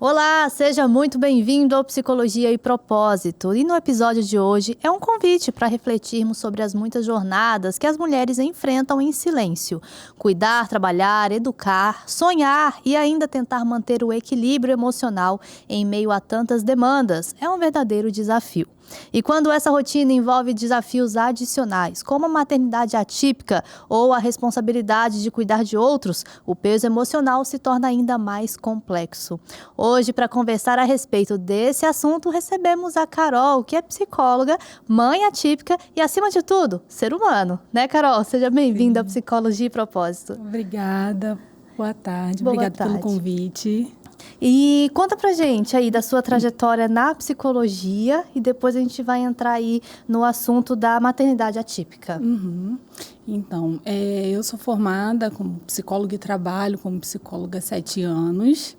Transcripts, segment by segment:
Olá, seja muito bem-vindo ao Psicologia e Propósito. E no episódio de hoje é um convite para refletirmos sobre as muitas jornadas que as mulheres enfrentam em silêncio. Cuidar, trabalhar, educar, sonhar e ainda tentar manter o equilíbrio emocional em meio a tantas demandas é um verdadeiro desafio. E quando essa rotina envolve desafios adicionais, como a maternidade atípica ou a responsabilidade de cuidar de outros, o peso emocional se torna ainda mais complexo. Hoje, para conversar a respeito desse assunto, recebemos a Carol, que é psicóloga, mãe atípica e, acima de tudo, ser humano. Né, Carol? Seja bem-vinda à Psicologia e Propósito. Obrigada. Boa tarde. Boa Obrigada tarde. pelo convite. E conta pra gente aí da sua trajetória na psicologia e depois a gente vai entrar aí no assunto da maternidade atípica. Então, eu sou formada como psicóloga e trabalho como psicóloga há 7 anos.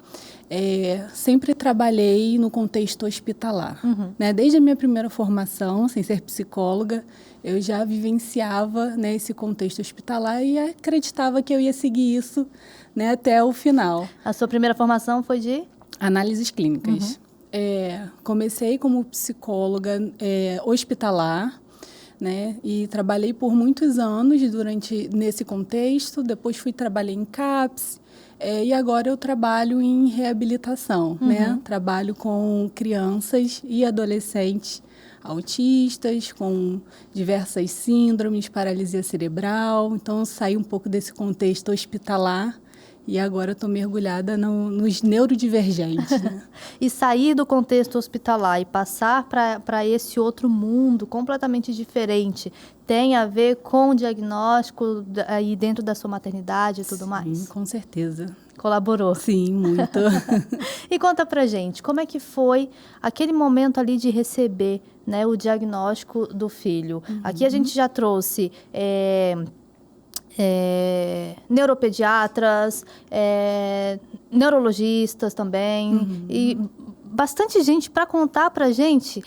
Sempre trabalhei no contexto hospitalar. Né? Desde a minha primeira formação, sem ser psicóloga, eu já vivenciava, né, esse contexto hospitalar e acreditava que eu ia seguir isso, né, até o final. A sua primeira formação foi de? Análises clínicas. Comecei como psicóloga hospitalar, né? E trabalhei por muitos anos nesse contexto. Depois trabalhei em CAPS. E agora eu trabalho em reabilitação, né? Trabalho com crianças e adolescentes autistas, com diversas síndromes, paralisia cerebral. Então, eu saí um pouco desse contexto hospitalar e agora estou mergulhada nos neurodivergentes. Né? E sair do contexto hospitalar e passar para esse outro mundo completamente diferente tem a ver com o diagnóstico aí dentro da sua maternidade e tudo mais? Sim, com certeza. Colaborou? Sim, muito. E conta pra gente, como é que foi aquele momento ali de receber, né, o diagnóstico do filho? Aqui a gente já trouxe neuropediatras, neurologistas também, e bastante gente para contar pra gente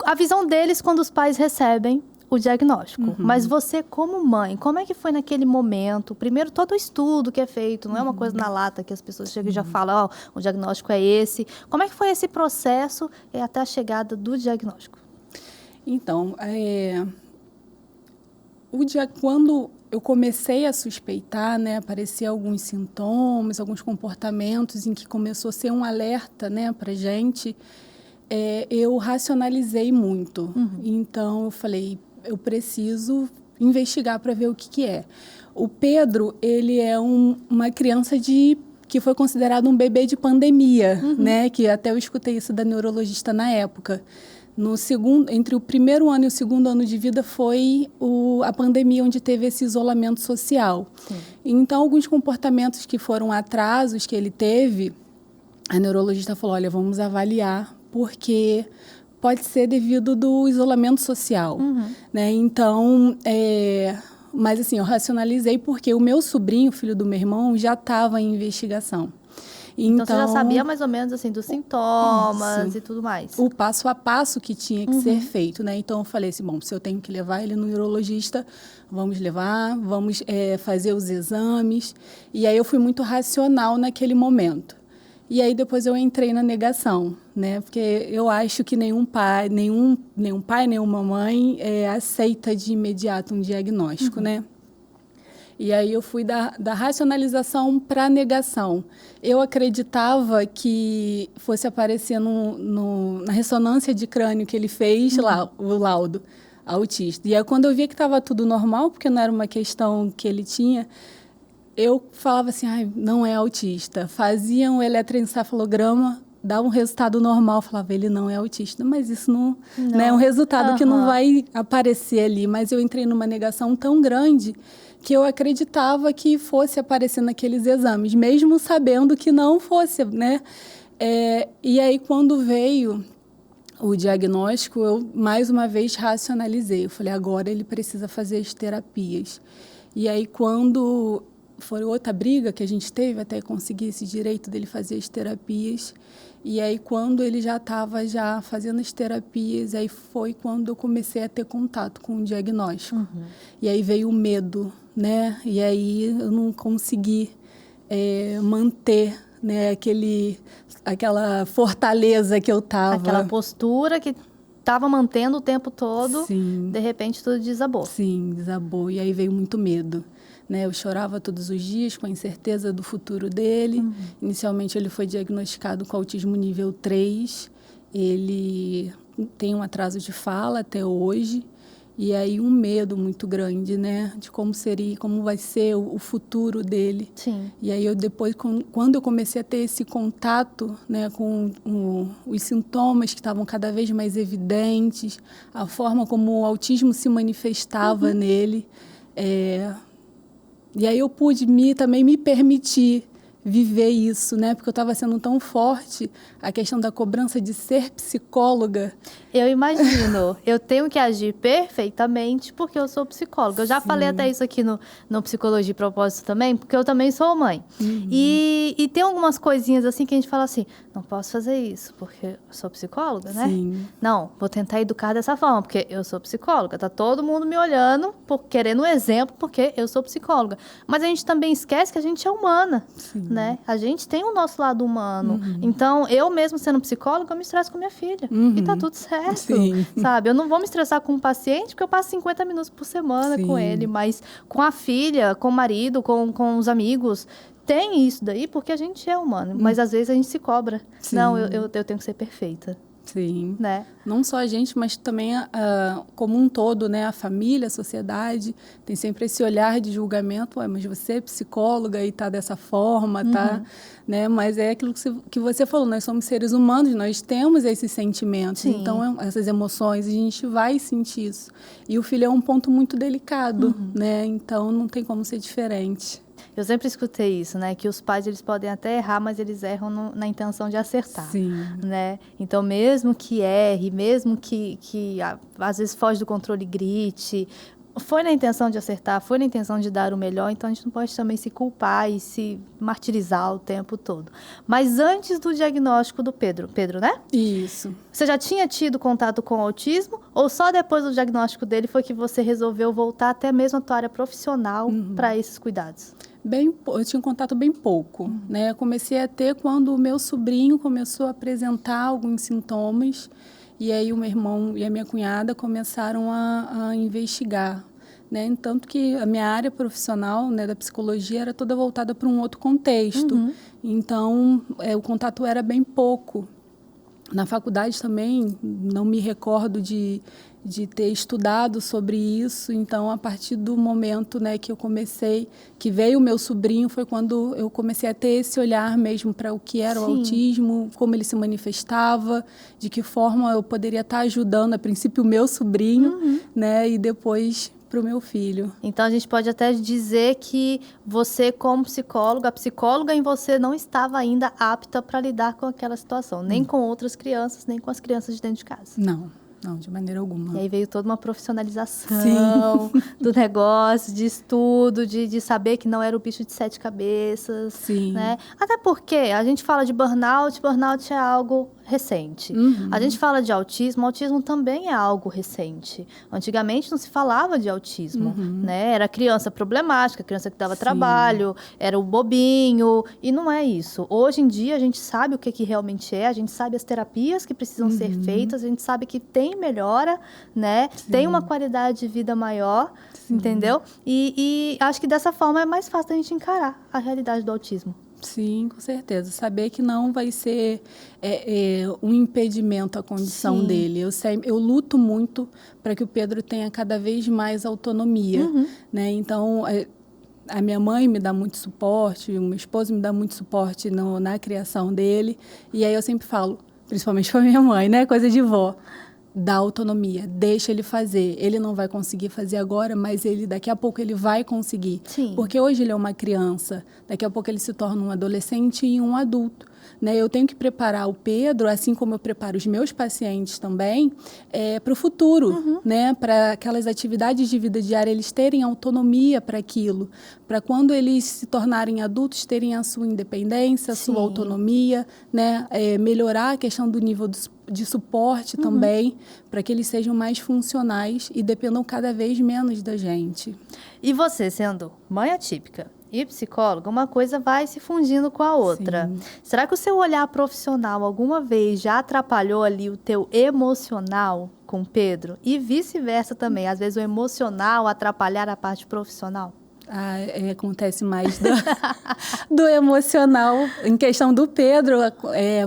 a visão deles quando os pais recebem o diagnóstico. Mas você, como mãe, como é que foi naquele momento? Primeiro, todo o estudo que é feito, não é uma coisa na lata que as pessoas chegam e já falam, o diagnóstico é esse. Como é que foi esse processo até a chegada do diagnóstico? Então, quando eu comecei a suspeitar, né, apareciam alguns sintomas, alguns comportamentos em que começou a ser um alerta, né, para a gente, eu racionalizei muito. Então, eu falei, eu preciso investigar para ver o que é. O Pedro, ele é uma criança que foi considerado um bebê de pandemia, né, que até eu escutei isso da neurologista na época. Entre o primeiro ano e o segundo ano de vida foi a pandemia, onde teve esse isolamento social. Sim. Então, alguns comportamentos que foram atrasos que ele teve, a neurologista falou, olha, vamos avaliar, porque pode ser devido do isolamento social. Né? Então, mas assim, eu racionalizei porque o meu sobrinho, filho do meu irmão, já estava em investigação. Então, você já sabia mais ou menos assim dos sintomas e tudo mais. O passo a passo que tinha que ser feito, né? Então, eu falei assim, bom, se eu tenho que levar ele no neurologista, vamos levar, vamos fazer os exames. E aí, eu fui muito racional naquele momento. E aí, depois eu entrei na negação, né? Porque eu acho que nenhum pai, nenhuma mãe aceita de imediato um diagnóstico, né? E aí eu fui da racionalização para a negação. Eu acreditava que fosse aparecer na ressonância de crânio que ele fez, lá, o laudo autista. E aí quando eu via que estava tudo normal, porque não era uma questão que ele tinha, eu falava assim, não é autista. Fazia um eletroencefalograma, dava um resultado normal, falava, ele não é autista. Mas isso não é um resultado que não vai aparecer ali. Mas eu entrei numa negação tão grande que eu acreditava que fosse aparecer naqueles exames, mesmo sabendo que não fosse, né? E aí, quando veio o diagnóstico, eu, mais uma vez, racionalizei. Eu falei, agora ele precisa fazer as terapias. E aí, quando foi outra briga que a gente teve até conseguir esse direito dele fazer as terapias, e aí, quando ele já estava fazendo as terapias, aí foi quando eu comecei a ter contato com o diagnóstico. E aí veio o medo, né? E aí eu não consegui manter né? Aquela fortaleza que eu tava. Aquela postura que estava mantendo o tempo todo, Sim. De repente tudo desabou. Sim, desabou. E aí veio muito medo, né? Eu chorava todos os dias com a incerteza do futuro dele. Inicialmente ele foi diagnosticado com autismo nível 3. Ele tem um atraso de fala até hoje. E aí um medo muito grande, né? De como vai ser o futuro dele. Sim. E aí eu depois, quando eu comecei a ter esse contato, né, com os sintomas que estavam cada vez mais evidentes, a forma como o autismo se manifestava nele, e aí eu pude também me permitir viver isso, né? Porque eu estava sendo tão forte a questão da cobrança de ser psicóloga. Eu imagino, eu tenho que agir perfeitamente porque eu sou psicóloga. Eu já falei até isso aqui no Psicologia e Propósito também, porque eu também sou mãe. E tem algumas coisinhas assim que a gente fala assim, não posso fazer isso porque eu sou psicóloga, né? Sim. Não, vou tentar educar dessa forma, porque eu sou psicóloga. Tá todo mundo me olhando, querendo um exemplo, porque eu sou psicóloga. Mas a gente também esquece que a gente é humana, né? A gente tem o nosso lado humano. Então, eu mesmo sendo psicóloga, eu me estresso com minha filha. E tá tudo certo, sabe? Eu não vou me estressar com um paciente, porque eu passo 50 minutos por semana com ele. Mas com a filha, com o marido, com os amigos... Tem isso daí porque a gente é humano, mas às vezes a gente se cobra. Não, eu tenho que ser perfeita. Sim. Né? Não só a gente, mas também como um todo, né? A família, a sociedade, tem sempre esse olhar de julgamento. Mas você é psicóloga e tá dessa forma, tá? Né? Mas é aquilo que você falou, nós somos seres humanos, nós temos esses sentimentos. Sim. Então, essas emoções, a gente vai sentir isso. E o filho é um ponto muito delicado, né? Então, não tem como ser diferente. Eu sempre escutei isso, né? Que os pais, eles podem até errar, mas eles erram na intenção de acertar. Sim. Né? Então, mesmo que erre, mesmo que às vezes foge do controle e grite, foi na intenção de acertar, foi na intenção de dar o melhor, então a gente não pode também se culpar e se martirizar o tempo todo. Mas antes do diagnóstico do Pedro, né? Isso. Você já tinha tido contato com o autismo ou só depois do diagnóstico dele foi que você resolveu voltar até mesmo a tua área profissional para esses cuidados? Eu tinha um contato bem pouco, né? Eu comecei a ter quando o meu sobrinho começou a apresentar alguns sintomas e aí o meu irmão e a minha cunhada começaram a investigar, né? Tanto que a minha área profissional, né, da psicologia era toda voltada para um outro contexto. Então, o contato era bem pouco. Na faculdade também, não me recordo de ter estudado sobre isso. Então, a partir do momento, né, que veio o meu sobrinho, foi quando eu comecei a ter esse olhar mesmo para o que era o autismo, como ele se manifestava, de que forma eu poderia estar ajudando, a princípio, o meu sobrinho, né, e depois para o meu filho. Então, a gente pode até dizer que você, como psicóloga, a psicóloga em você não estava ainda apta para lidar com aquela situação, nem com outras crianças, nem com as crianças de dentro de casa. Não, de maneira alguma. E aí veio toda uma profissionalização do negócio, de estudo, de saber que não era o bicho de 7 cabeças. Sim. Né? Até porque a gente fala de burnout é algo recente. A gente fala de autismo também é algo recente. Antigamente não se falava de autismo, né? Era criança problemática, criança que dava trabalho, era o bobinho, e não é isso. Hoje em dia a gente sabe o que realmente é, a gente sabe as terapias que precisam ser feitas, a gente sabe que tem melhora, né? Tem uma qualidade de vida maior, entendeu? E acho que dessa forma é mais fácil a gente encarar a realidade do autismo. Sim, com certeza. Saber que não vai ser um impedimento à condição dele. Eu luto muito para que o Pedro tenha cada vez mais autonomia, né? Então, a minha mãe me dá muito suporte, o meu esposo me dá muito suporte na criação dele. E aí eu sempre falo, principalmente para minha mãe, né? Coisa de vó. Dá autonomia, deixa ele fazer. Ele não vai conseguir fazer agora, mas daqui a pouco ele vai conseguir. Sim. Porque hoje ele é uma criança, daqui a pouco ele se torna um adolescente e um adulto. Né? Eu tenho que preparar o Pedro, assim como eu preparo os meus pacientes também, para o futuro, né? Para aquelas atividades de vida diária, eles terem autonomia para aquilo, para quando eles se tornarem adultos, terem a sua independência, a sua autonomia, né? Melhorar a questão do nível de suporte também, para que eles sejam mais funcionais e dependam cada vez menos da gente. E você, sendo mãe atípica e psicóloga, uma coisa vai se fundindo com a outra. Sim. Será que o seu olhar profissional alguma vez já atrapalhou ali o teu emocional com o Pedro? E vice-versa também, às vezes o emocional atrapalhar a parte profissional? Acontece mais do emocional. Em questão do Pedro,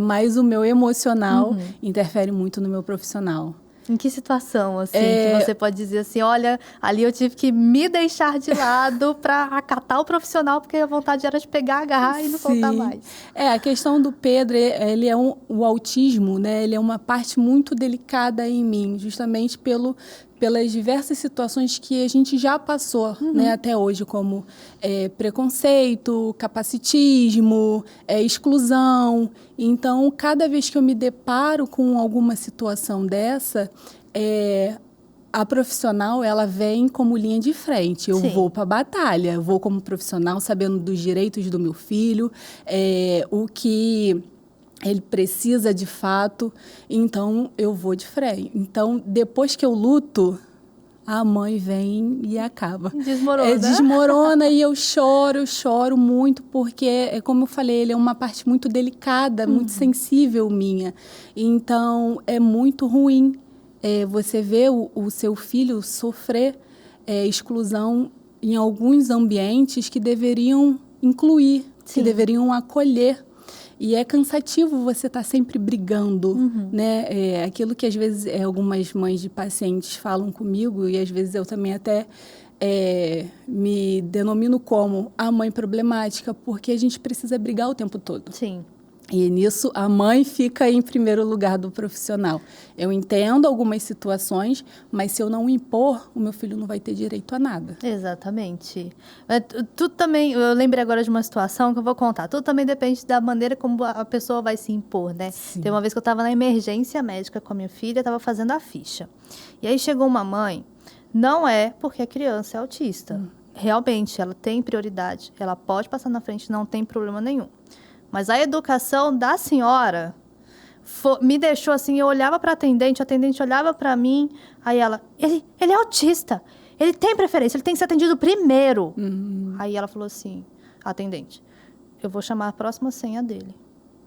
mais o meu emocional interfere muito no meu profissional. Em que situação, assim, que você pode dizer assim, olha, ali eu tive que me deixar de lado para acatar o profissional, porque a vontade era de pegar, agarrar e não soltar mais. A questão do Pedro, ele é o autismo, né? Ele é uma parte muito delicada em mim, justamente pelas diversas situações que a gente já passou, né, até hoje, como preconceito, capacitismo, exclusão. Então, cada vez que eu me deparo com alguma situação dessa, a profissional, ela vem como linha de frente. Eu vou para a batalha, eu vou como profissional sabendo dos direitos do meu filho, o que ele precisa de fato, então eu vou de frente. Então, depois que eu luto, a mãe vem e acaba. Desmorona. Desmorona e eu choro muito, porque, como eu falei, ele é uma parte muito delicada, muito sensível minha. Então, é muito ruim você ver o seu filho sofrer exclusão em alguns ambientes que deveriam incluir, que deveriam acolher. E é cansativo você estar sempre brigando, né? Aquilo que às vezes algumas mães de pacientes falam comigo, e às vezes eu também até me denomino como a mãe problemática, porque a gente precisa brigar o tempo todo. Sim. E nisso, a mãe fica em primeiro lugar do profissional. Eu entendo algumas situações, mas se eu não impor, o meu filho não vai ter direito a nada. Exatamente. Tudo também, eu lembrei agora de uma situação que eu vou contar. Tudo também depende da maneira como a pessoa vai se impor, né? Sim. Tem uma vez que eu estava na emergência médica com a minha filha, estava fazendo a ficha. E aí chegou uma mãe, não é porque a criança é autista. Realmente, ela tem prioridade, ela pode passar na frente, não tem problema nenhum. Mas a educação da senhora me deixou assim, eu olhava para a atendente olhava para mim, aí ela, ele é autista, ele tem preferência, ele tem que ser atendido primeiro. Aí ela falou assim, atendente, eu vou chamar a próxima senha dele.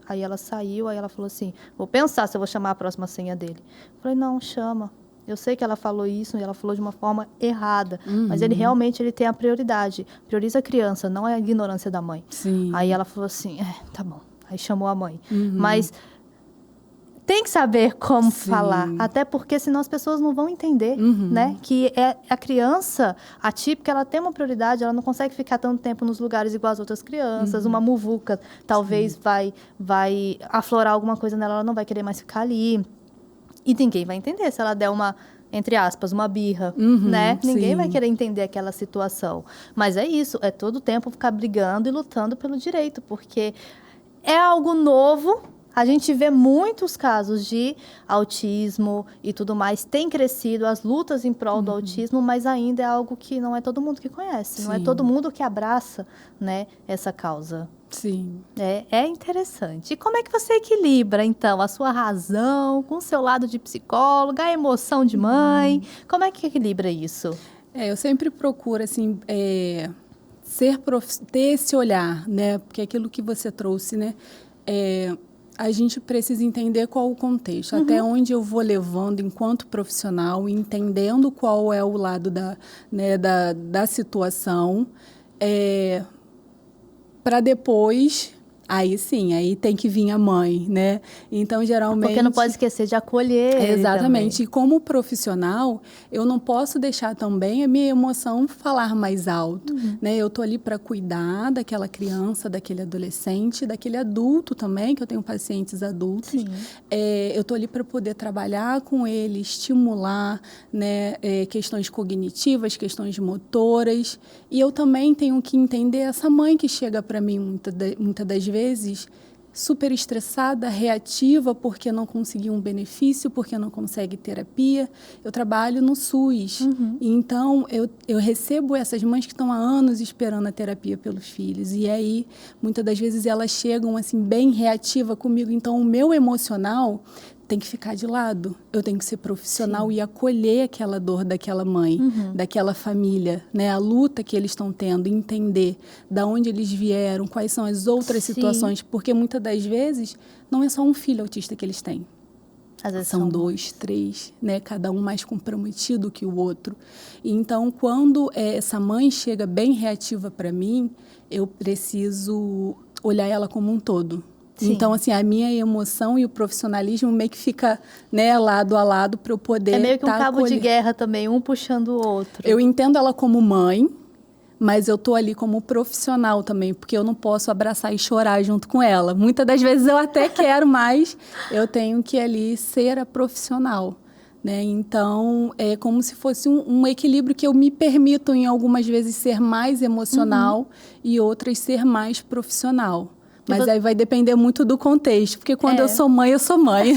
Aí ela saiu, aí ela falou assim, vou pensar se eu vou chamar a próxima senha dele. Eu falei, não, chama. Eu sei que ela falou isso e ela falou de uma forma errada, mas ele realmente tem a prioridade. Prioriza a criança, não é a ignorância da mãe. Sim. Aí ela falou assim, tá bom. Aí chamou a mãe. Mas tem que saber como falar, até porque senão as pessoas não vão entender, né? Que a criança atípica, ela tem uma prioridade, ela não consegue ficar tanto tempo nos lugares igual as outras crianças. Uma muvuca talvez vai aflorar alguma coisa nela, ela não vai querer mais ficar ali. E ninguém vai entender se ela der uma, entre aspas, uma birra, né? Ninguém vai querer entender aquela situação. Mas é isso, é todo tempo ficar brigando e lutando pelo direito, porque é algo novo. A gente vê muitos casos de autismo e tudo mais. Tem crescido as lutas em prol do autismo, mas ainda é algo que não é todo mundo que conhece. Não é todo mundo que abraça, né, essa causa. Sim. É interessante. E como é que você equilibra, então, a sua razão com o seu lado de psicóloga, a emoção de mãe? Como é que equilibra isso? Eu sempre procuro, assim, ter esse olhar, né? Porque aquilo que você trouxe, né? A gente precisa entender qual o contexto, até onde eu vou levando enquanto profissional, entendendo qual é o lado da situação, para depois, aí sim, aí tem que vir a mãe, né? Então, geralmente... Porque não pode esquecer de acolher. Exatamente. E como profissional, eu não posso deixar também a minha emoção falar mais alto, né? Eu tô ali para cuidar daquela criança, daquele adolescente, daquele adulto também, que eu tenho pacientes adultos. Sim. Eu tô ali para poder trabalhar com ele, estimular, né? Questões cognitivas, questões motoras. E eu também tenho que entender essa mãe que chega para mim muitas das vezes super estressada, reativa porque não conseguiu um benefício, porque não consegue terapia. Eu trabalho no SUS, então eu recebo essas mães que estão há anos esperando a terapia pelos filhos. E aí, muitas das vezes, elas chegam assim bem reativa comigo. Então, o meu emocional tenho que ficar de lado, eu tenho que ser profissional e acolher aquela dor daquela mãe, daquela família, né? A luta que eles estão tendo, entender de onde eles vieram, quais são as outras situações, porque muitas das vezes não é só um filho autista que eles têm. Às vezes São 2, 3, né? Cada um mais comprometido que o outro. E então, quando essa mãe chega bem reativa para mim, eu preciso olhar ela como um todo. Sim. Então, assim, a minha emoção e o profissionalismo meio que fica, né, lado a lado para eu poder... É meio que um cabo de guerra também, um puxando o outro. Eu entendo ela como mãe, mas eu tô ali como profissional também, porque eu não posso abraçar e chorar junto com ela. Muitas das vezes eu até quero, mas eu tenho que ali ser a profissional, né? Então, é como se fosse um equilíbrio que eu me permito, em algumas vezes, ser mais emocional e outras ser mais profissional. Mas aí vai depender muito do contexto, porque quando eu sou mãe, eu sou mãe.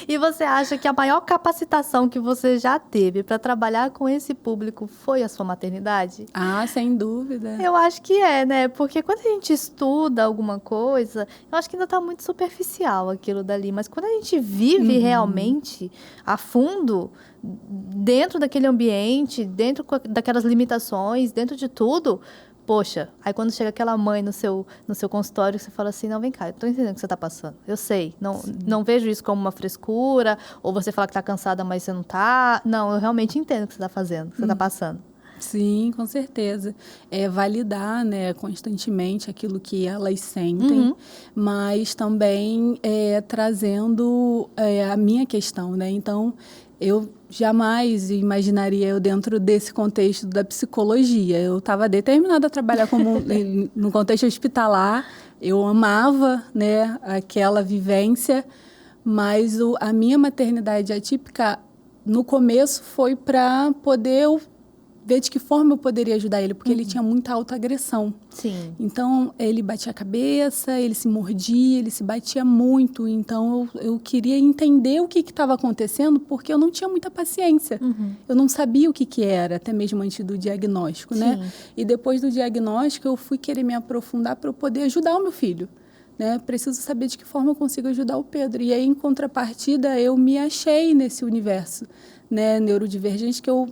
E você acha que a maior capacitação que você já teve para trabalhar com esse público foi a sua maternidade? Ah, sem dúvida. Eu acho que né? Porque quando a gente estuda alguma coisa, eu acho que ainda está muito superficial aquilo dali. Mas quando a gente vive realmente a fundo, dentro daquele ambiente, dentro daquelas limitações, dentro de tudo... Poxa, aí quando chega aquela mãe no seu consultório, você fala assim, não, vem cá, eu tô entendendo o que você tá passando. Eu sei, não vejo isso como uma frescura, ou você fala que tá cansada, mas você não tá. Não, eu realmente entendo o que você tá fazendo, o que você tá passando. Sim, com certeza. É validar, né, constantemente aquilo que elas sentem, mas também trazendo a minha questão, né? Então, eu jamais imaginaria eu dentro desse contexto da psicologia. Eu estava determinada a trabalhar no contexto hospitalar. Eu amava, né, aquela vivência, mas a minha maternidade atípica, no começo, foi para poder ver de que forma eu poderia ajudar ele, porque ele tinha muita autoagressão. Sim. Então, ele batia a cabeça, ele se mordia, ele se batia muito. Então, eu queria entender o que estava acontecendo, porque eu não tinha muita paciência. Eu não sabia o que era, até mesmo antes do diagnóstico, né? E depois do diagnóstico, eu fui querer me aprofundar para eu poder ajudar o meu filho. Né? Preciso saber de que forma eu consigo ajudar o Pedro. E aí, em contrapartida, eu me achei nesse universo, né, neurodivergente, que eu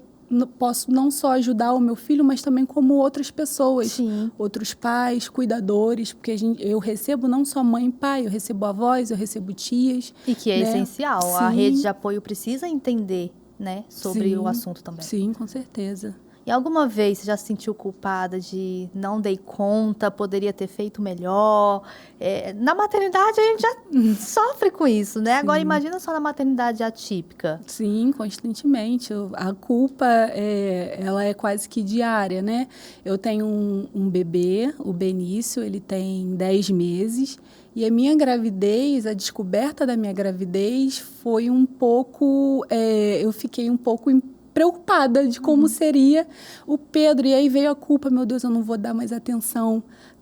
posso não só ajudar o meu filho, mas também como outras pessoas. Sim. Outros pais, cuidadores, porque eu recebo não só mãe e pai, eu recebo avós, eu recebo tias. E que é né? essencial. Sim. A rede de apoio precisa entender, né, sobre o assunto também. Sim, com certeza. E alguma vez você já se sentiu culpada de não dei conta, poderia ter feito melhor? Na maternidade a gente já sofre com isso, né? Sim. Agora imagina só na maternidade atípica. Sim, constantemente. A culpa, ela é quase que diária, né? Eu tenho um bebê, o Benício, ele tem 10 meses. E a minha gravidez, a descoberta da minha gravidez foi um pouco... eu fiquei um pouco preocupada de como seria o Pedro. E aí veio a culpa, meu Deus, eu não vou dar mais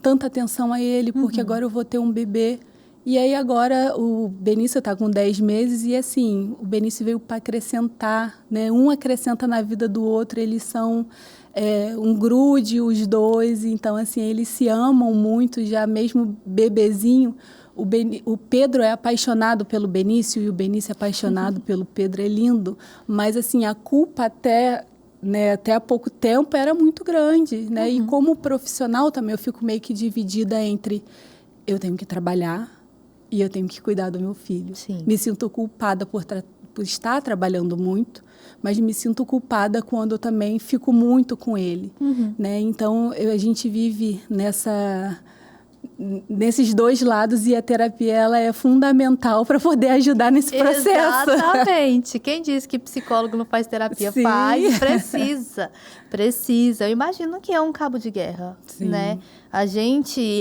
tanta atenção a ele, porque agora eu vou ter um bebê. E aí agora o Benício está com 10 meses e assim, o Benício veio para acrescentar, né? Um acrescenta na vida do outro, eles são um grude, os dois. Então, assim, eles se amam muito, já mesmo bebezinho. O Pedro é apaixonado pelo Benício e o Benício é apaixonado pelo Pedro, é lindo. Mas, assim, a culpa até há pouco tempo era muito grande, né? E como profissional também eu fico meio que dividida entre eu tenho que trabalhar e eu tenho que cuidar do meu filho. Sim. Me sinto culpada por estar trabalhando muito, mas me sinto culpada quando eu também fico muito com ele, né? Então, a gente vive nesses dois lados e a terapia ela é fundamental para poder ajudar nesse processo. Exatamente. Quem diz que psicólogo não faz terapia? Sim. Faz, precisa. Eu imagino que é um cabo de guerra, Sim. né?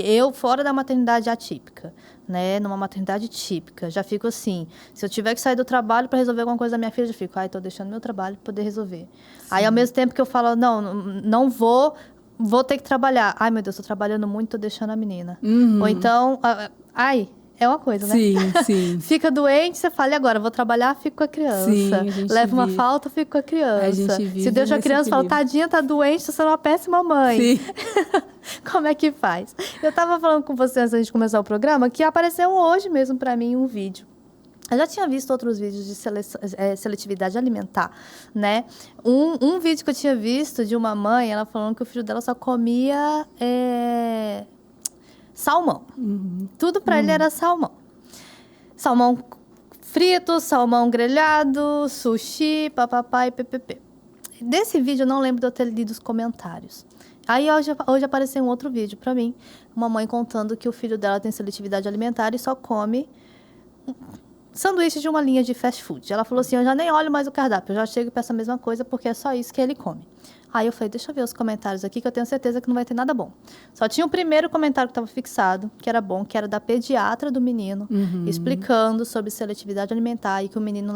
Eu fora da maternidade atípica, né? Numa maternidade típica, já fico assim, se eu tiver que sair do trabalho para resolver alguma coisa da minha filha, já fico, tô deixando meu trabalho para poder resolver. Sim. Aí, ao mesmo tempo que eu falo, não vou ter que trabalhar. Ai, meu Deus, tô trabalhando muito, tô deixando a menina. Ou então, é uma coisa, né? Sim, sim. Fica doente, você fala, e agora? Vou trabalhar, fico com a criança. Sim, a gente Leva uma falta, fico com a criança. A gente vive se deixa a criança, fala, equilíbrio. tadinha, tá doente, você é uma péssima mãe. Sim. Como é que faz? Eu tava falando com você antes da gente começar o programa, que apareceu hoje mesmo pra mim um vídeo Eu já tinha visto outros vídeos de seletividade alimentar, né? Um vídeo que eu tinha visto de uma mãe, ela falando que o filho dela só comia salmão. Tudo para ele era salmão. Salmão frito, salmão grelhado, sushi, papapá e ppp. Desse vídeo eu não lembro de eu ter lido os comentários. Aí hoje apareceu um outro vídeo para mim, uma mãe contando que o filho dela tem seletividade alimentar e só come sanduíche de uma linha de fast food. Ela falou assim, eu já nem olho mais o cardápio, eu já chego e peço a mesma coisa porque é só isso que ele come. Aí eu falei, deixa eu ver os comentários aqui que eu tenho certeza que não vai ter nada bom. Só tinha o primeiro comentário que estava fixado, que era bom, que era da pediatra do menino, explicando sobre seletividade alimentar e que o menino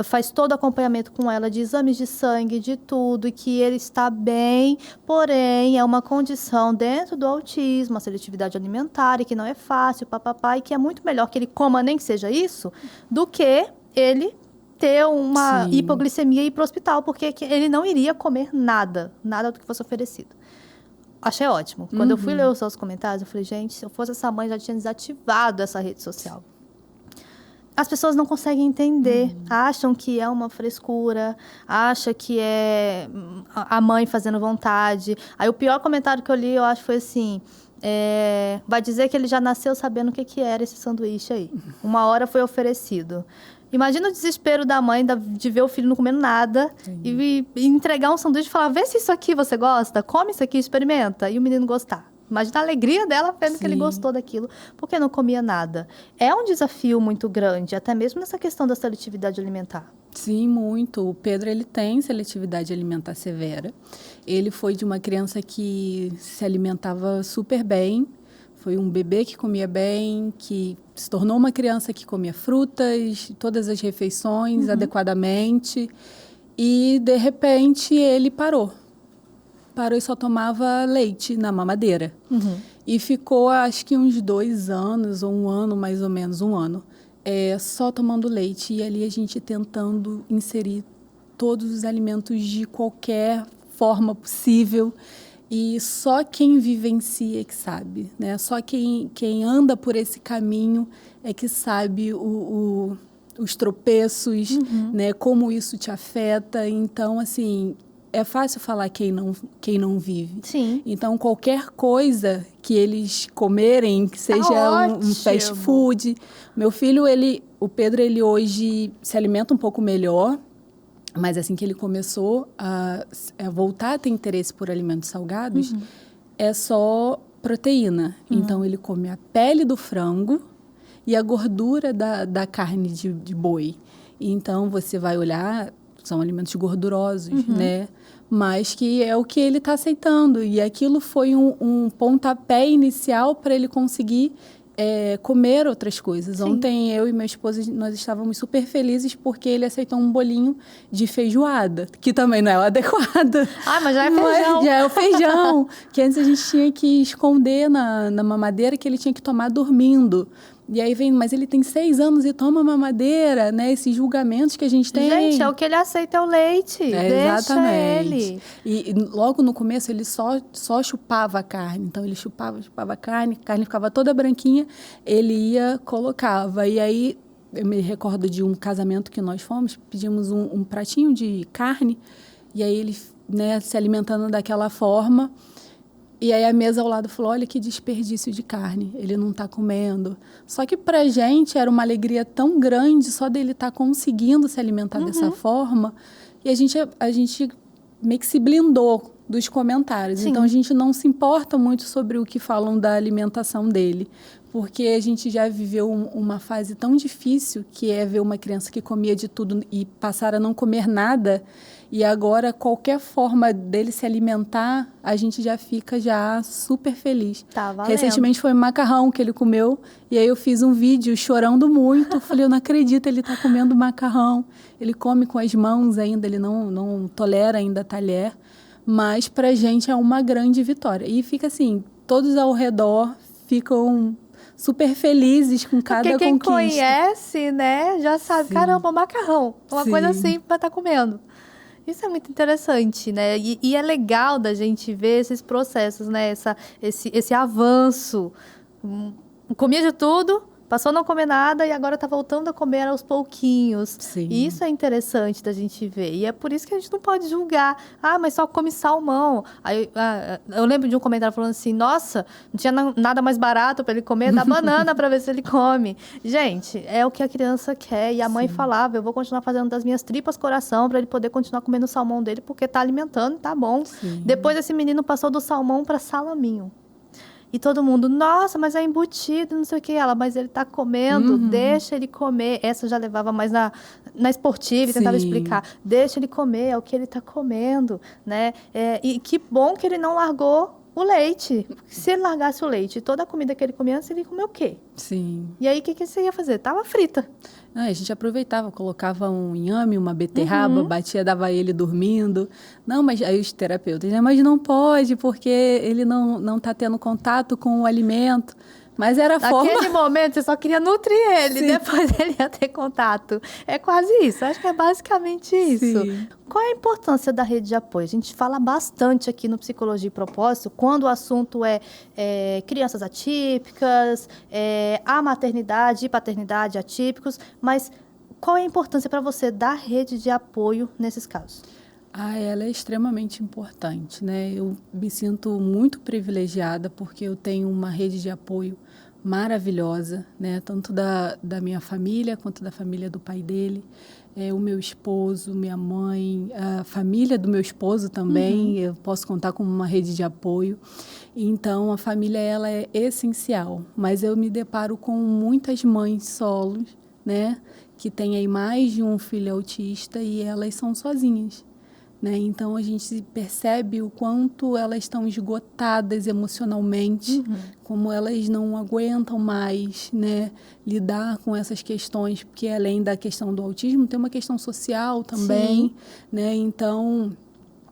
faz todo acompanhamento com ela de exames de sangue, de tudo, e que ele está bem, porém é uma condição dentro do autismo, a seletividade alimentar, e que não é fácil, papapá, e que é muito melhor que ele coma nem que seja isso, do que ele ter uma hipoglicemia e ir para o hospital, porque ele não iria comer nada do que fosse oferecido. Achei ótimo. Quando eu fui ler os seus comentários, eu falei, gente, se eu fosse essa mãe, já tinha desativado essa rede social. As pessoas não conseguem entender, acham que é uma frescura, acham que é a mãe fazendo vontade. Aí o pior comentário que eu li, eu acho, foi assim... vai dizer que ele já nasceu sabendo o que era esse sanduíche aí. Uma hora foi oferecido. Imagina o desespero da mãe de ver o filho não comendo nada e entregar um sanduíche e falar, vê se isso aqui você gosta, come isso aqui, experimenta, e o menino gostar. Imagina a alegria dela vendo que ele gostou daquilo, porque não comia nada. É um desafio muito grande, até mesmo nessa questão da seletividade alimentar. Sim, muito. O Pedro, ele tem seletividade alimentar severa. Ele foi de uma criança que se alimentava super bem, foi um bebê que comia bem, que se tornou uma criança que comia frutas, todas as refeições adequadamente. E, de repente, ele parou. Parou e só tomava leite na mamadeira. E ficou, acho que uns 2 anos, ou 1 ano, mais ou menos, 1 ano, só tomando leite. E ali a gente tentando inserir todos os alimentos de qualquer forma possível. E só quem vivencia é que sabe, né? Só quem anda por esse caminho é que sabe os tropeços, né? Como isso te afeta. Então, assim, é fácil falar quem não vive. Sim. Então, qualquer coisa que eles comerem, que seja um fast food. Meu filho, o Pedro, ele hoje se alimenta um pouco melhor. Mas assim que ele começou a voltar a ter interesse por alimentos salgados, é só proteína. Então, ele come a pele do frango e a gordura da carne de boi. Então, você vai olhar, são alimentos gordurosos, né? Mas que é o que ele está aceitando. E aquilo foi um pontapé inicial para ele conseguir comer outras coisas. Sim. Ontem, eu e meu esposo, nós estávamos super felizes porque ele aceitou um bolinho de feijoada, que também não é o adequado. Mas já é feijão. Já é o feijão, que antes a gente tinha que esconder na mamadeira, que ele tinha que tomar dormindo. E aí vem, mas ele tem 6 anos e toma mamadeira, né? Esses julgamentos que a gente tem. Gente, é o que ele aceita, é o leite. Deixa exatamente. ele. E logo no começo ele só chupava a carne. Então ele chupava a carne ficava toda branquinha, ele colocava. E aí eu me recordo de um casamento que nós fomos, pedimos um pratinho de carne, e aí ele, né, se alimentando daquela forma. E aí a mesa ao lado falou, olha que desperdício de carne, ele não está comendo. Só que pra gente era uma alegria tão grande só dele estar conseguindo se alimentar dessa forma. E a gente meio que se blindou dos comentários. Sim. Então a gente não se importa muito sobre o que falam da alimentação dele. Porque a gente já viveu uma fase tão difícil, que é ver uma criança que comia de tudo e passar a não comer nada. E agora, qualquer forma dele se alimentar, a gente já fica super feliz. Tá valendo. Recentemente foi macarrão que ele comeu, e aí eu fiz um vídeo chorando muito. Eu falei, eu não acredito, ele está comendo macarrão. Ele come com as mãos ainda, ele não tolera ainda talher. Mas pra gente é uma grande vitória. E fica assim, todos ao redor ficam super felizes com cada conquista. Porque quem conhece, né, já sabe, sim, caramba, macarrão. Uma coisa assim pra estar comendo. Isso é muito interessante, né? E é legal da gente ver esses processos, né? Esse avanço. Comia de tudo, passou a não comer nada e agora tá voltando a comer aos pouquinhos. Sim. E isso é interessante da gente ver. E é por isso que a gente não pode julgar. Ah, mas só come salmão. Aí, eu lembro de um comentário falando assim, nossa, não tinha nada mais barato para ele comer, dá banana para ver se ele come. Gente, é o que a criança quer. E a mãe falava, eu vou continuar fazendo das minhas tripas coração para ele poder continuar comendo o salmão dele, porque tá alimentando, tá bom. Sim. Depois esse menino passou do salmão para salaminho. E todo mundo, nossa, mas é embutido, não sei o que. Ela, mas ele tá comendo, deixa ele comer. Essa já levava mais na esportiva e tentava explicar. Deixa ele comer, é o que ele tá comendo, né? E que bom que ele não largou o leite. Se ele largasse o leite e toda a comida que ele comia antes, ele ia comer o quê? Sim. E aí, o que você ia fazer? Tava frita. A gente aproveitava, colocava um inhame, uma beterraba, batia, dava ele dormindo. Não, mas aí os terapeutas, né? Mas não pode, porque ele não tá tendo contato com o alimento. Mas era a forma... Naquele momento, você só queria nutrir ele, Sim. depois ele ia ter contato. É quase isso, acho que é basicamente isso. Sim. Qual é a importância da rede de apoio? A gente fala bastante aqui no Psicologia e Propósito, quando o assunto é crianças atípicas, a maternidade e paternidade atípicos, mas qual é a importância para você da rede de apoio nesses casos? Ela é extremamente importante, né? Eu me sinto muito privilegiada porque eu tenho uma rede de apoio maravilhosa, né? Tanto da minha família quanto da família do pai dele. O meu esposo, minha mãe, a família do meu esposo também, eu posso contar como uma rede de apoio. Então, a família ela é essencial, mas eu me deparo com muitas mães solos, né? Que têm aí mais de um filho autista e elas são sozinhas. Né? Então, a gente percebe o quanto elas estão esgotadas emocionalmente, como elas não aguentam mais, né, lidar com essas questões, porque além da questão do autismo, tem uma questão social também, né? Então,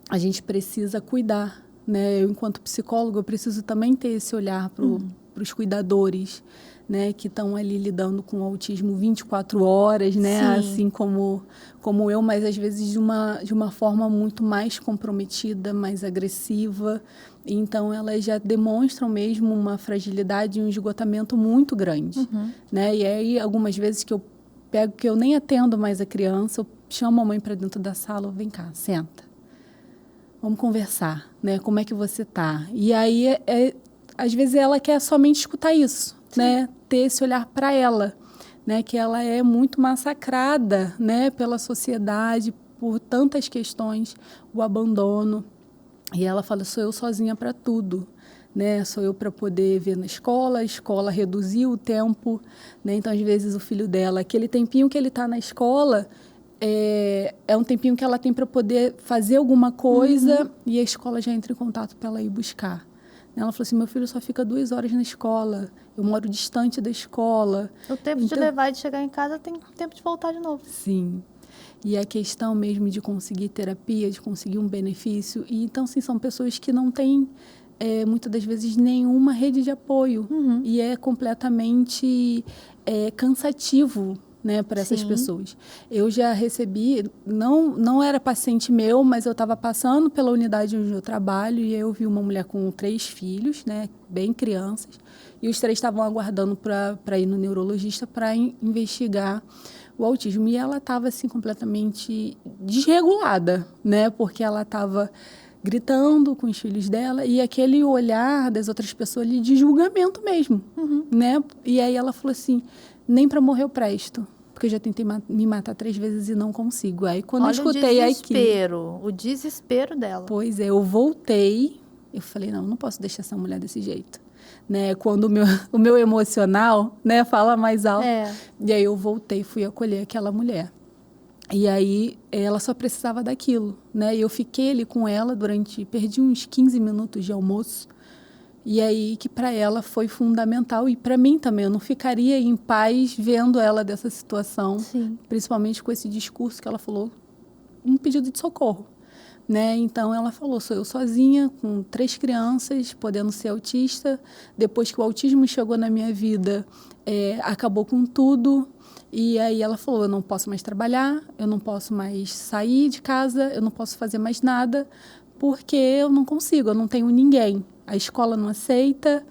a gente precisa cuidar. Né? Eu, enquanto psicóloga, eu preciso também ter esse olhar para os cuidadores, né, que estão ali lidando com o autismo 24 horas, né, assim como eu, mas às vezes de uma forma muito mais comprometida, mais agressiva. Então, elas já demonstram mesmo uma fragilidade e um esgotamento muito grande. Né? E aí, algumas vezes que eu pego que eu nem atendo mais a criança, eu chamo a mãe para dentro da sala, vem cá, senta. Vamos conversar, né? Como é que você tá? E aí, às vezes, ela quer somente escutar isso. Né, ter esse olhar para ela, né, que ela é muito massacrada, né, pela sociedade, por tantas questões, o abandono. E ela fala, sou eu sozinha para tudo. Né, sou eu para poder ver na escola, a escola reduziu o tempo. Né, então, às vezes, o filho dela, aquele tempinho que ele está na escola, é um tempinho que ela tem para poder fazer alguma coisa e a escola já entra em contato para ela ir buscar. Ela falou assim, meu filho só fica 2 horas na escola, eu moro distante da escola. O tempo de levar e de chegar em casa tem tempo de voltar de novo. Sim. E a questão mesmo de conseguir terapia, de conseguir um benefício. E então, sim, são pessoas que não têm, muitas das vezes, nenhuma rede de apoio. E é completamente cansativo, né, para essas pessoas. Eu já recebi, não era paciente meu, mas eu estava passando pela unidade onde eu trabalho e eu vi uma mulher com 3 filhos, né, bem crianças, e os 3 estavam aguardando para ir no neurologista para investigar o autismo. E ela estava assim completamente desregulada, né, porque ela estava gritando com os filhos dela e aquele olhar das outras pessoas ali de julgamento mesmo, né? E aí ela falou assim, nem para morrer eu presto, porque eu já tentei me matar 3 vezes e não consigo. Aí quando eu escutei o desespero dela. Pois é, eu voltei, eu falei, não posso deixar essa mulher desse jeito. Né? Quando o meu emocional, né, fala mais alto. E aí eu voltei, fui acolher aquela mulher. E aí ela só precisava daquilo, né? E eu fiquei ali com ela perdi uns 15 minutos de almoço. E aí que para ela foi fundamental e para mim também. Eu não ficaria em paz vendo ela dessa situação, principalmente com esse discurso que ela falou, um pedido de socorro. Né? Então, ela falou, sou eu sozinha, com 3 crianças, podendo ser autista. Depois que o autismo chegou na minha vida, acabou com tudo. E aí ela falou, eu não posso mais trabalhar, eu não posso mais sair de casa, eu não posso fazer mais nada, porque eu não consigo, eu não tenho ninguém a escola não aceita.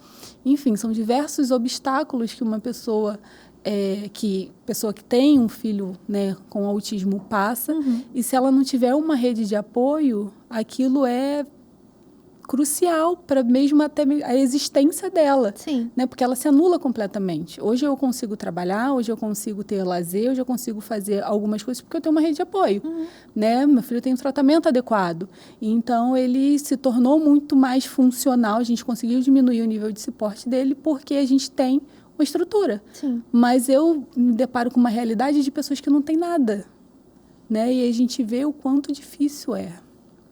Enfim, são diversos obstáculos que uma pessoa que tem um filho, né, com autismo passa. E se ela não tiver uma rede de apoio, aquilo é crucial para mesmo até a existência dela. Sim. Né? Porque ela se anula completamente. Hoje eu consigo trabalhar, hoje eu consigo ter lazer, hoje eu consigo fazer algumas coisas porque eu tenho uma rede de apoio. Né? Meu filho tem um tratamento adequado. Então, ele se tornou muito mais funcional. A gente conseguiu diminuir o nível de suporte dele porque a gente tem uma estrutura. Sim. Mas eu me deparo com uma realidade de pessoas que não têm nada. Né? E a gente vê o quanto difícil é.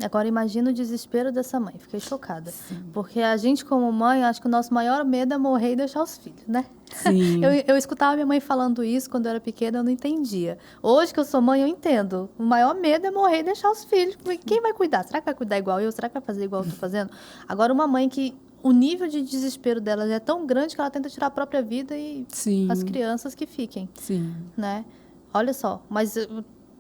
Agora, imagina o desespero dessa mãe. Fiquei chocada. Sim. Porque a gente, como mãe, acho que o nosso maior medo é morrer e deixar os filhos, né? Sim. Eu escutava minha mãe falando isso quando eu era pequena, eu não entendia. Hoje que eu sou mãe, eu entendo. O maior medo é morrer e deixar os filhos. Quem vai cuidar? Será que vai cuidar igual eu? Será que vai fazer igual eu tô fazendo? Agora, uma mãe que o nível de desespero dela é tão grande que ela tenta tirar a própria vida e Sim. as crianças que fiquem. Sim. Né? Olha só, mas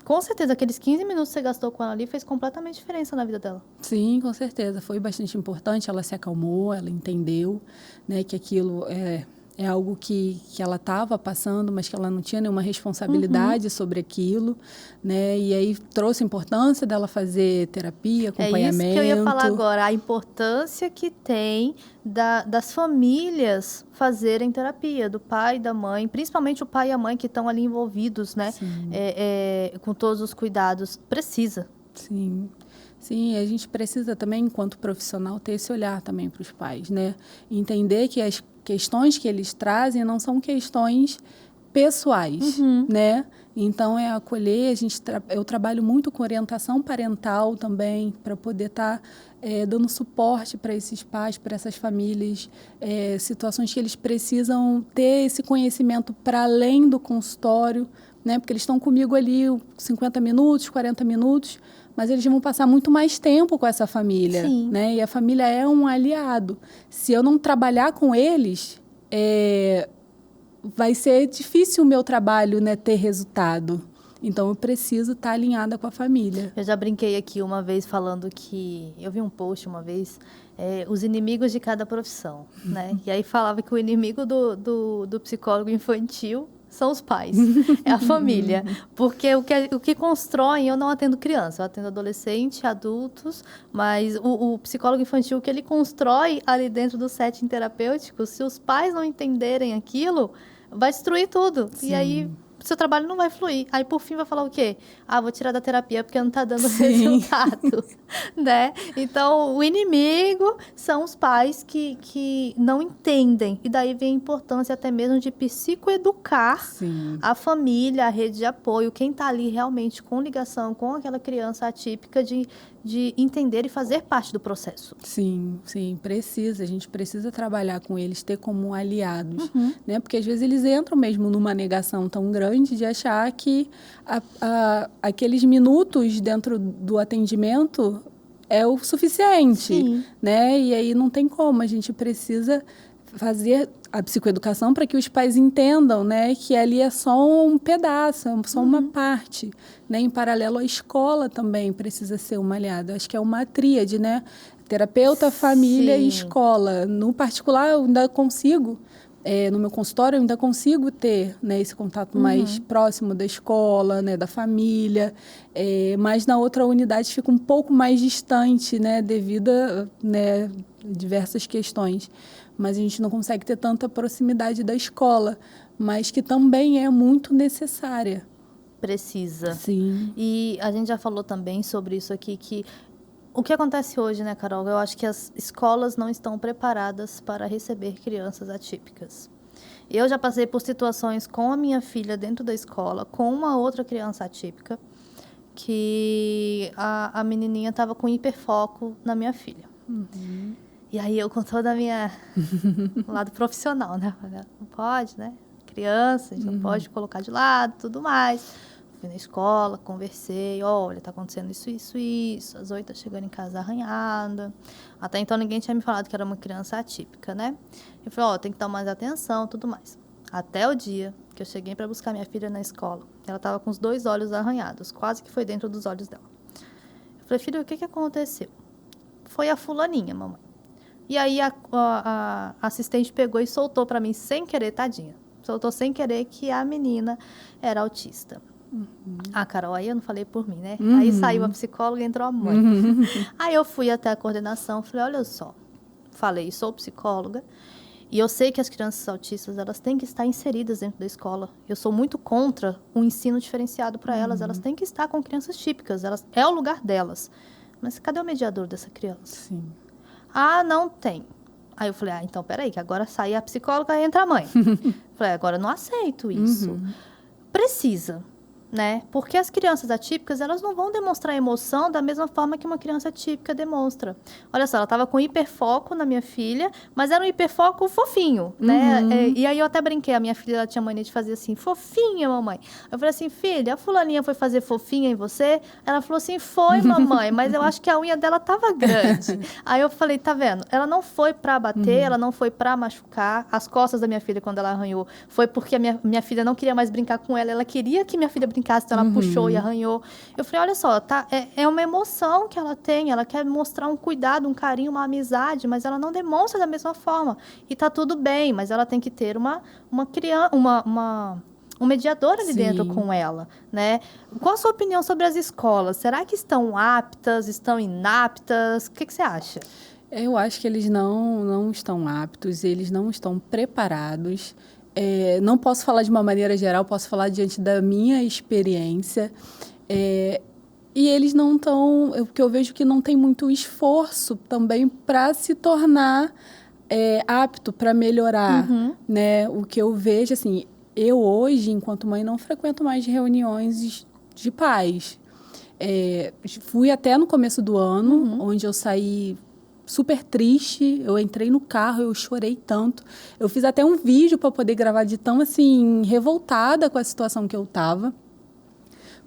com certeza aqueles 15 minutos que você gastou com ela ali fez completamente diferença na vida dela. Sim, com certeza. Foi bastante importante. Ela se acalmou, ela entendeu, né, que aquilo é algo que ela estava passando, mas que ela não tinha nenhuma responsabilidade sobre aquilo, né? E aí trouxe a importância dela fazer terapia, acompanhamento. É isso que eu ia falar agora, a importância que tem das famílias fazerem terapia, do pai e da mãe, principalmente o pai e a mãe que estão ali envolvidos, né? Com todos os cuidados. Precisa. Sim. Sim, a gente precisa também, enquanto profissional, ter esse olhar também para os pais, né? Entender que as questões que eles trazem não são questões pessoais, né? Então, é acolher, eu trabalho muito com orientação parental também, para poder estar dando suporte para esses pais, para essas famílias, situações que eles precisam ter esse conhecimento para além do consultório, né? Porque eles estão comigo ali 50 minutos, 40 minutos, mas eles vão passar muito mais tempo com essa família. Sim. Né? E a família é um aliado. Se eu não trabalhar com eles, vai ser difícil o meu trabalho, né, ter resultado. Então, eu preciso estar alinhada com a família. Eu já brinquei aqui uma vez falando que... Eu vi um post uma vez, os inimigos de cada profissão, né? E aí falava que o inimigo do psicólogo infantil são os pais, é a família. Porque o que constroem, eu não atendo criança, eu atendo adolescente, adultos, mas o psicólogo infantil, o que ele constrói ali dentro do setting terapêutico, se os pais não entenderem aquilo, vai destruir tudo. Sim. E aí seu trabalho não vai fluir. Aí, por fim, vai falar o quê? Vou tirar da terapia porque não está dando resultado. Né? Então, o inimigo são os pais que não entendem. E daí vem a importância até mesmo de psicoeducar a família, a rede de apoio, quem está ali realmente com ligação com aquela criança atípica de entender e fazer parte do processo. Sim, precisa. A gente precisa trabalhar com eles, ter como aliados, né? Porque às vezes eles entram mesmo numa negação tão grande de achar que aqueles minutos dentro do atendimento é o suficiente, né? E aí não tem como, a gente precisa fazer a psicoeducação para que os pais entendam, né, que ali é só um pedaço, é só uma parte, né? Em paralelo, a escola também precisa ser uma aliada. Acho que é uma tríade, né? Terapeuta, família e escola. No particular, eu ainda consigo, no meu consultório, eu ainda consigo ter, né, esse contato mais próximo da escola, né, da família, mas na outra unidade fica um pouco mais distante, né, devido a, né, diversas questões. Mas a gente não consegue ter tanta proximidade da escola, mas que também é muito necessária. Precisa. Sim. E a gente já falou também sobre isso aqui, que o que acontece hoje, né, Carol? Eu acho que as escolas não estão preparadas para receber crianças atípicas. Eu já passei por situações com a minha filha dentro da escola, com uma outra criança atípica, que a menininha estava com hiperfoco na minha filha. E aí eu, com toda a minha lado profissional, né? Não pode, né? Criança, a gente não pode colocar de lado, tudo mais. Fui na escola, conversei, olha, tá acontecendo isso. A Zoe tá chegando em casa arranhada. Até então ninguém tinha me falado que era uma criança atípica, né? Eu falei, tem que dar mais atenção, tudo mais. Até o dia que eu cheguei para buscar minha filha na escola, ela tava com os 2 olhos arranhados, quase que foi dentro dos olhos dela. Eu falei, filha, o que aconteceu? Foi a fulaninha, mamãe. E aí a assistente pegou e soltou para mim sem querer, tadinha. Soltou sem querer que a menina era autista. Carol, aí eu não falei por mim, né? Aí saiu a psicóloga e entrou a mãe. Aí eu fui até a coordenação, falei, olha só, falei, sou psicóloga, e eu sei que as crianças autistas, elas têm que estar inseridas dentro da escola. Eu sou muito contra o ensino diferenciado para elas têm que estar com crianças típicas, é o lugar delas. Mas cadê o mediador dessa criança? Sim. Não tem. Aí eu falei, então peraí, que agora sai a psicóloga e entra a mãe. Falei, agora eu não aceito isso. Precisa, né? Porque as crianças atípicas, elas não vão demonstrar emoção da mesma forma que uma criança típica demonstra. Olha só, ela estava com hiperfoco na minha filha, mas era um hiperfoco fofinho, né? E aí eu até brinquei, a minha filha, ela tinha mania de fazer assim, fofinha, mamãe. Eu falei assim, filha, a fulaninha foi fazer fofinha em você? Ela falou assim, foi, mamãe, mas eu acho que a unha dela estava grande. Aí eu falei, tá vendo? Ela não foi para bater, ela não foi para machucar. As costas da minha filha, quando ela arranhou, foi porque a minha filha não queria mais brincar com ela queria que minha filha brincasse, então ela puxou e arranhou. Eu falei, olha só, tá, é uma emoção que ela tem, ela quer mostrar um cuidado, um carinho, uma amizade, mas ela não demonstra da mesma forma. E tá tudo bem, mas ela tem que ter um mediador ali dentro com ela, né? Qual a sua opinião sobre as escolas? Será que estão aptas, estão inaptas? O que você acha? Eu acho que eles não estão aptos, eles não estão preparados. Não posso falar de uma maneira geral, posso falar diante da minha experiência. E eles não estão... Porque eu vejo que não tem muito esforço também para se tornar apto, para melhorar. Né? O que eu vejo, assim... Eu hoje, enquanto mãe, não frequento mais reuniões de pais. Fui até no começo do ano, onde eu saí... super triste, eu entrei no carro, eu chorei tanto. Eu fiz até um vídeo para poder gravar de tão, assim, revoltada com a situação que eu estava.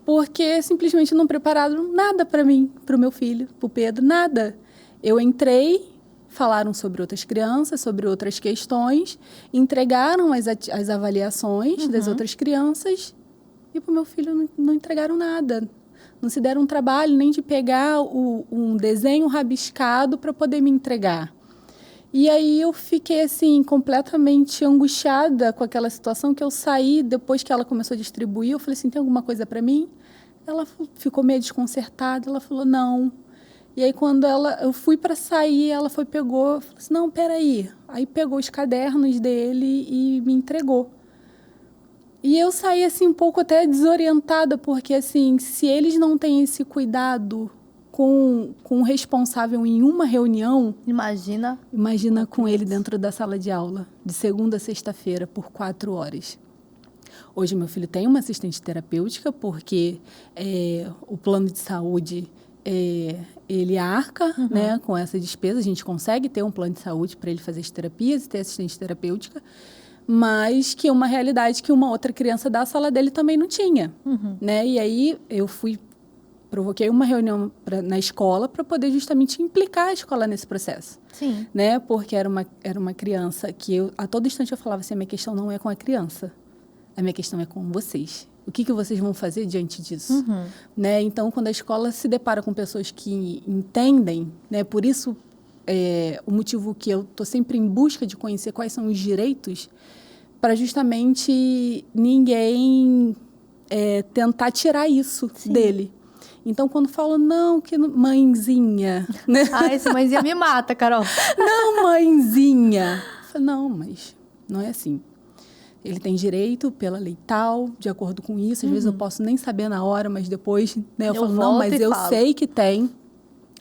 Porque simplesmente não prepararam nada para mim, para o meu filho, para o Pedro, nada. Eu entrei, falaram sobre outras crianças, sobre outras questões, entregaram as avaliações das outras crianças e para o meu filho não entregaram nada. Não se deram um trabalho nem de pegar um desenho rabiscado para poder me entregar. E aí eu fiquei, assim, completamente angustiada com aquela situação que eu saí, depois que ela começou a distribuir, eu falei assim, tem alguma coisa para mim? Ela ficou meio desconcertada, ela falou, não. E aí quando eu fui para sair, ela pegou, falou assim, não, peraí. Aí pegou os cadernos dele e me entregou. E eu saí, assim, um pouco até desorientada, porque, assim, se eles não têm esse cuidado com o responsável em uma reunião... Imagina com ele dentro da sala de aula, de segunda a sexta-feira, por 4 horas. Hoje, meu filho tem uma assistente terapêutica, porque o plano de saúde, ele arca, né, com essa despesa. A gente consegue ter um plano de saúde para ele fazer as terapias e ter assistente terapêutica, mas que é uma realidade que uma outra criança da sala dele também não tinha, né? E aí eu provoquei uma reunião na escola para poder justamente implicar a escola nesse processo. Sim. Né? Porque era uma criança que a todo instante eu falava assim, a minha questão não é com a criança, a minha questão é com vocês. O que vocês vão fazer diante disso? Né? Então, quando a escola se depara com pessoas que entendem, né? Por isso, o motivo que eu estou sempre em busca de conhecer quais são os direitos, para justamente ninguém tentar tirar isso dele. Então, quando falo, não, que mãezinha... Né? Essa mãezinha me mata, Carol. Não, mãezinha. Eu falo, não, mas não é assim. Ele tem direito pela lei tal, de acordo com isso. Às vezes eu posso nem saber na hora, mas depois, né, eu falo, não, mas eu sei que tem.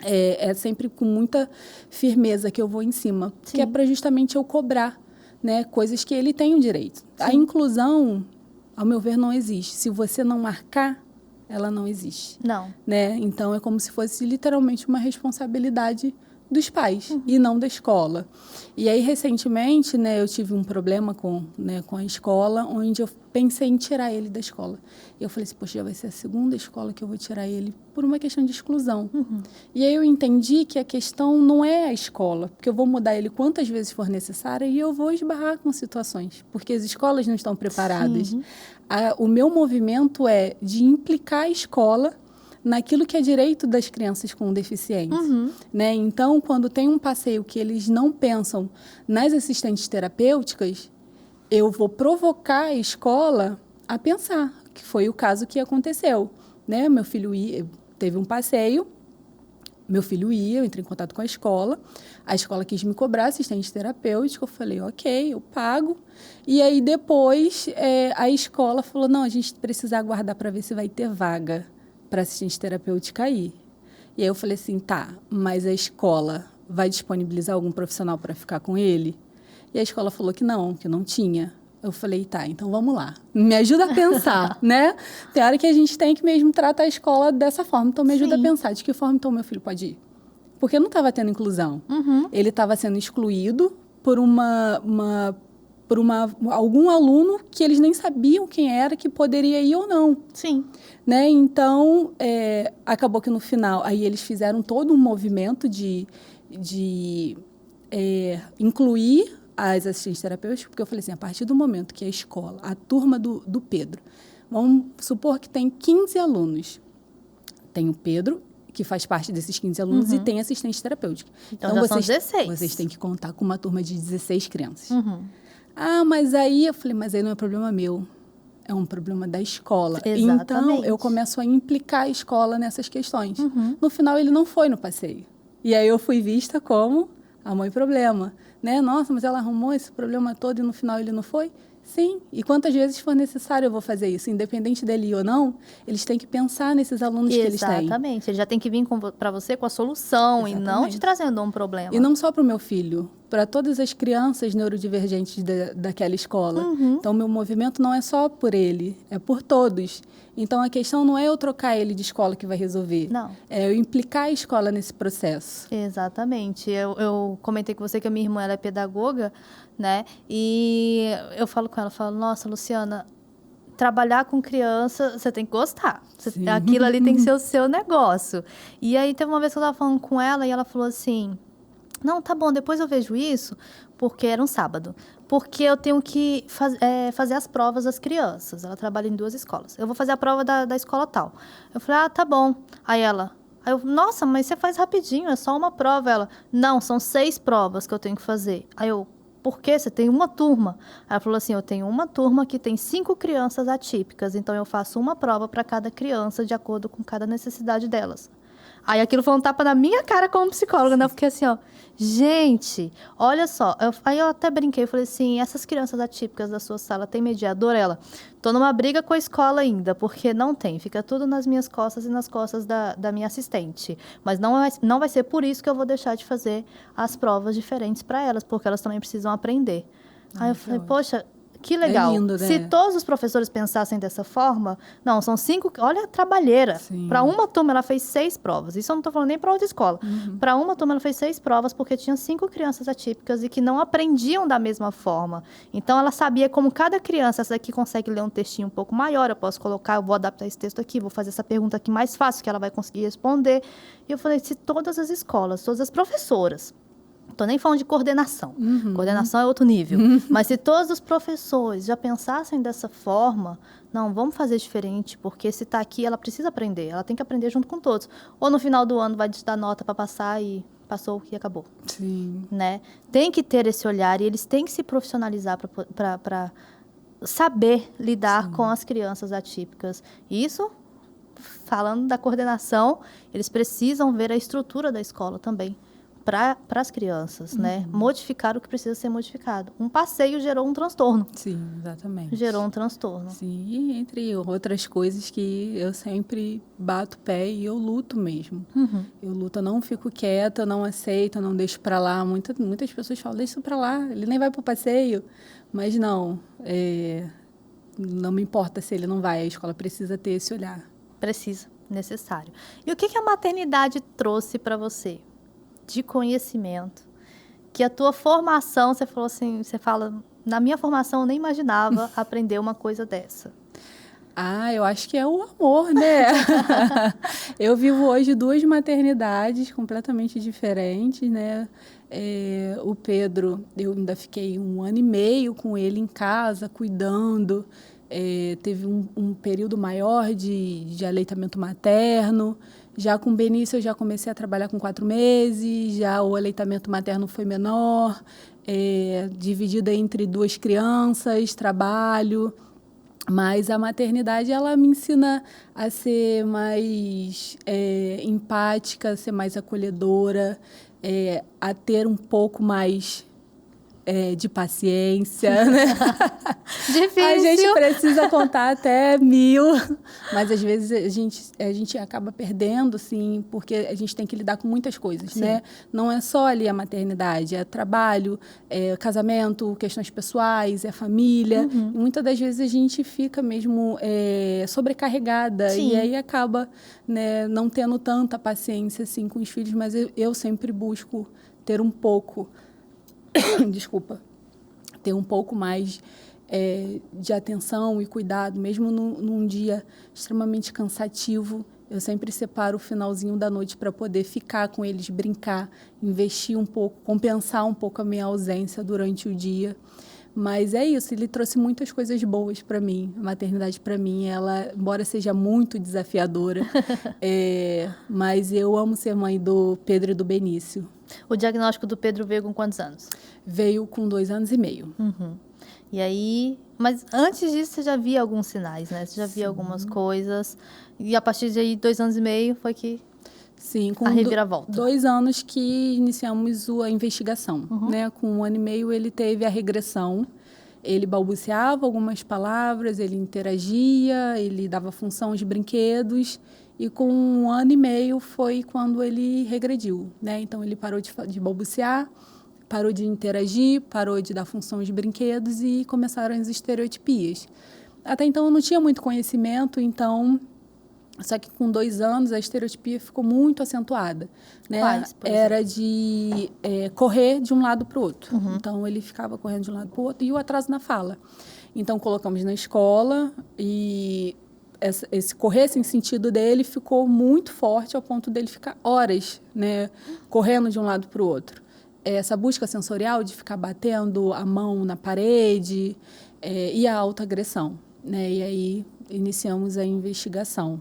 É sempre com muita firmeza que eu vou em cima. Sim. Que é para justamente eu cobrar, né, coisas que ele tem o direito. Sim. A inclusão, ao meu ver, não existe. Se você não marcar, ela não existe. Não. Né? Então, é como se fosse literalmente uma responsabilidade dos pais e não da escola. E aí, recentemente, né, eu tive um problema com a escola, onde eu pensei em tirar ele da escola. E eu falei assim, poxa, já vai ser a segunda escola que eu vou tirar ele por uma questão de exclusão. E aí eu entendi que a questão não é a escola, porque eu vou mudar ele quantas vezes for necessário e eu vou esbarrar com situações, porque as escolas não estão preparadas. O meu movimento é de implicar a escola naquilo que é direito das crianças com deficiência, né? Então, quando tem um passeio que eles não pensam nas assistentes terapêuticas, eu vou provocar a escola a pensar, que foi o caso que aconteceu, né? Meu filho teve um passeio, meu filho eu entrei em contato com a escola quis me cobrar assistente terapêutica, eu falei, ok, eu pago. E aí depois a escola falou, não, a gente precisa aguardar para ver se vai ter vaga para assistente terapêutica aí. E aí eu falei assim, tá, mas a escola vai disponibilizar algum profissional para ficar com ele? E a escola falou que não tinha. Eu falei, tá, então vamos lá. Me ajuda a pensar, né? Tem hora que a gente tem que mesmo tratar a escola dessa forma. Então, me ajuda a pensar de que forma então meu filho pode ir. Porque não estava tendo inclusão. Ele estava sendo excluído por algum aluno que eles nem sabiam quem era, que poderia ir ou não. Sim. Né? Então, acabou que no final, aí eles fizeram todo um movimento de incluir as assistentes terapêuticas, porque eu falei assim, a partir do momento que a escola, a turma do Pedro, vamos supor que tem 15 alunos. Tem o Pedro, que faz parte desses 15 alunos, e tem assistente terapêutica. Então já são 16. Vocês têm que contar com uma turma de 16 crianças. Ah, mas aí eu falei, mas aí não é problema meu. É um problema da escola. Exatamente. Então, eu começo a implicar a escola nessas questões. No final, ele não foi no passeio. E aí eu fui vista como a mãe problema. Né? Nossa, mas ela arrumou esse problema todo e no final ele não foi? Sim. E quantas vezes for necessário eu vou fazer isso? Independente dele ir ou não, eles têm que pensar nesses alunos que eles têm. Exatamente. Ele já tem que vir para você com a solução. Exatamente. E não te trazendo um problema. E não só para o meu filho, para todas as crianças neurodivergentes daquela escola. Então, meu movimento não é só por ele, é por todos. Então, a questão não é eu trocar ele de escola que vai resolver. Não. É eu implicar a escola nesse processo. Exatamente. Eu comentei com você que a minha irmã ela é pedagoga, né? E eu falo com ela, nossa, Luciana, trabalhar com criança, você tem que gostar. Aquilo ali tem que ser o seu negócio. E aí, teve uma vez que eu estava falando com ela e ela falou assim, não, tá bom, depois eu vejo isso, porque era um sábado. Porque eu tenho que fazer as provas das crianças. Ela trabalha em 2 escolas. Eu vou fazer a prova da escola tal. Eu falei, tá bom. Aí eu, nossa, mas você faz rapidinho, é só uma prova. Ela, não, são 6 provas que eu tenho que fazer. Aí eu, por quê? Você tem uma turma. Ela falou assim, eu tenho uma turma que tem 5 crianças atípicas, então eu faço uma prova para cada criança, de acordo com cada necessidade delas. Aí aquilo foi um tapa na minha cara como psicóloga, né? Eu fiquei assim, gente, olha só. Aí eu até brinquei, falei assim, essas crianças atípicas da sua sala tem mediador? Ela, tô numa briga com a escola ainda, porque não tem. Fica tudo nas minhas costas e nas costas da minha assistente. Mas não vai ser por isso que eu vou deixar de fazer as provas diferentes para elas, porque elas também precisam aprender. Aí eu falei, poxa, que legal. É lindo, né? Se todos os professores pensassem dessa forma, não, são 5, olha a trabalheira. Para uma turma, ela fez 6 provas. Isso eu não estou falando nem para outra escola. Para uma turma, ela fez 6 provas, porque tinha 5 crianças atípicas e que não aprendiam da mesma forma. Então, ela sabia como cada criança, essa aqui consegue ler um textinho um pouco maior, eu posso colocar, eu vou adaptar esse texto aqui, vou fazer essa pergunta aqui mais fácil, que ela vai conseguir responder. E eu falei, se todas as escolas, todas as professoras, não estou nem falando de coordenação. Coordenação é outro nível. Mas se todos os professores já pensassem dessa forma, não, vamos fazer diferente, porque se está aqui, ela precisa aprender. Ela tem que aprender junto com todos. Ou no final do ano vai te dar nota para passar e passou e acabou. Sim. Né? Tem que ter esse olhar e eles têm que se profissionalizar para saber lidar com as crianças atípicas. Isso, falando da coordenação, eles precisam ver a estrutura da escola também. Para as crianças, né? Modificar o que precisa ser modificado. Um passeio gerou um transtorno. Sim, exatamente. Gerou um transtorno. Sim, e entre outras coisas que eu sempre bato o pé e eu luto mesmo. Eu luto, eu não fico quieta, eu não aceito, eu não deixo para lá. Muitas pessoas falam, deixa isso para lá, ele nem vai para o passeio. Mas não, não me importa se ele não vai, a escola precisa ter esse olhar. Precisa, necessário. E o que a maternidade trouxe para você? De conhecimento, que a tua formação, você falou assim, você fala, na minha formação eu nem imaginava aprender uma coisa dessa. Eu acho que é o amor, né? Eu vivo hoje 2 maternidades completamente diferentes, né? O Pedro, eu ainda fiquei 1 ano e meio com ele em casa, cuidando. Teve um período maior de aleitamento materno. Já com o Benício, eu já comecei a trabalhar com 4 meses, já o aleitamento materno foi menor, dividido entre 2 crianças, trabalho. Mas a maternidade, ela me ensina a ser mais empática, a ser mais acolhedora, a ter um pouco mais de paciência, né? Difícil. A gente precisa contar até 1000, mas às vezes a gente acaba perdendo, assim, porque a gente tem que lidar com muitas coisas, Sim. né? Não é só ali a maternidade, é trabalho, é casamento, questões pessoais, é família. Uhum. E muitas das vezes a gente fica mesmo sobrecarregada. Sim. E aí acaba, né, não tendo tanta paciência assim com os filhos, mas eu sempre busco ter um pouco desculpa, ter um pouco mais de atenção e cuidado, mesmo num dia extremamente cansativo. Eu sempre separo o finalzinho da noite para poder ficar com eles, brincar, investir um pouco, compensar um pouco a minha ausência durante o dia. Mas é isso, ele trouxe muitas coisas boas para mim. A maternidade, para mim, ela, embora seja muito desafiadora, mas eu amo ser mãe do Pedro e do Benício. O diagnóstico do Pedro veio com quantos anos? Veio com 2 anos e meio. Uhum. E aí... Mas antes disso, você já via alguns sinais, né? Você já via Sim. algumas coisas. E a partir de aí, 2 anos e meio, foi que... Sim, com a reviravolta. 2 anos que iniciamos a investigação. Uhum. Né? Com 1 ano e meio, ele teve a regressão. Ele balbuciava algumas palavras, ele interagia, ele dava função aos brinquedos. E com 1 ano e meio foi quando ele regrediu. Né? Então, ele parou de balbuciar, parou de interagir, parou de dar função aos brinquedos e começaram as estereotipias. Até então, eu não tinha muito conhecimento, então... Só que com 2 anos, a estereotipia ficou muito acentuada. Né? Quais, por Era de correr de um lado para o outro. Uhum. Então, ele ficava correndo de um lado para o outro e o atraso na fala. Então, colocamos na escola e esse correr sem sentido dele ficou muito forte ao ponto dele ficar horas, né, correndo de um lado para o outro. Essa busca sensorial de ficar batendo a mão na parede e a autoagressão. Né? E aí, iniciamos a investigação.